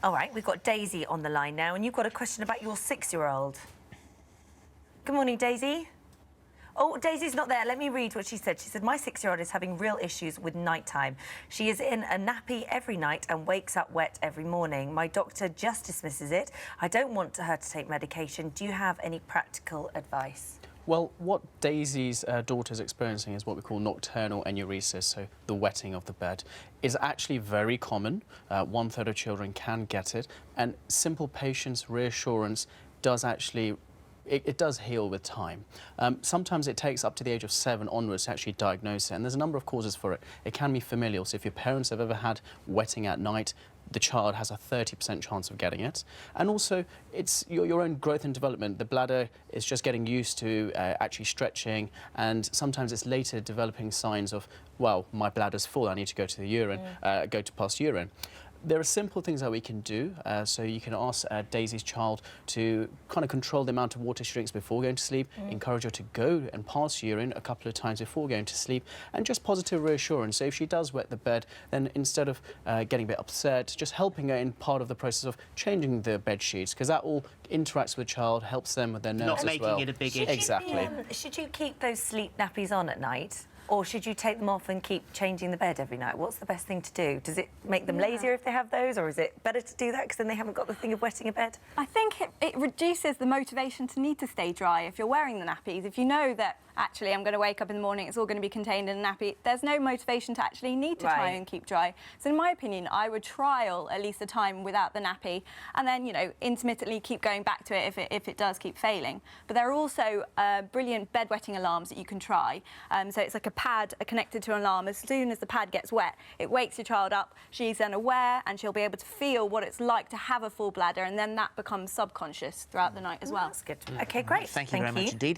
All right, we've got Daisy on the line now, and you've got a question about your 6-year-old. Good morning, Daisy. Oh, Daisy's not there. Let me read what she said. She said, my 6-year-old is having real issues with nighttime. She is in a nappy every night and wakes up wet every morning. My doctor just dismisses it. I don't want her to take medication. Do you have any practical advice? Well, what Daisy's daughter is experiencing is what we call nocturnal enuresis, so the wetting of the bed. Is actually very common. 1/3 of children can get it, and simple patience reassurance does actually it does heal with time. Sometimes it takes up to the age of 7 onwards to actually diagnose it, and there's a number of causes for it. It can be familial, so if your parents have ever had wetting at night, the child has a 30% chance of getting it. And also, it's your own growth and development. The bladder is just getting used to actually stretching, and sometimes it's later developing signs of, well, my bladder's full, I need to go to the urine, go to pass urine. There are simple things that we can do. So you can ask Daisy's child to kind of control the amount of water she drinks before going to sleep, encourage her to go and pass urine a couple of times before going to sleep, and just positive reassurance. So if she does wet the bed, then instead of getting a bit upset, just helping her in part of the process of changing the bed sheets, because that all interacts with the child, helps them with their nerves as well. Not making it a big issue. Exactly. Should you keep those sleep nappies on at night? Or should you take them off and keep changing the bed every night? What's the best thing to do? Does it make them lazier if they have those, or is it better to do that because then they haven't got the thing of wetting a bed? I think it reduces the motivation to need to stay dry if you're wearing the nappies. If you know that, actually, I'm going to wake up in the morning, it's all going to be contained in a nappy, there's no motivation to actually need to try and keep dry. So in my opinion, I would trial at least a time without the nappy and then, you know, intermittently keep going back to it if it does keep failing. But there are also brilliant bedwetting alarms that you can try. So it's like a pad connected to an alarm. As soon as the pad gets wet, it wakes your child up. She's then aware and she'll be able to feel what it's like to have a full bladder, and then that becomes subconscious throughout the night as well. That's good. OK, great. Thank you very much indeed.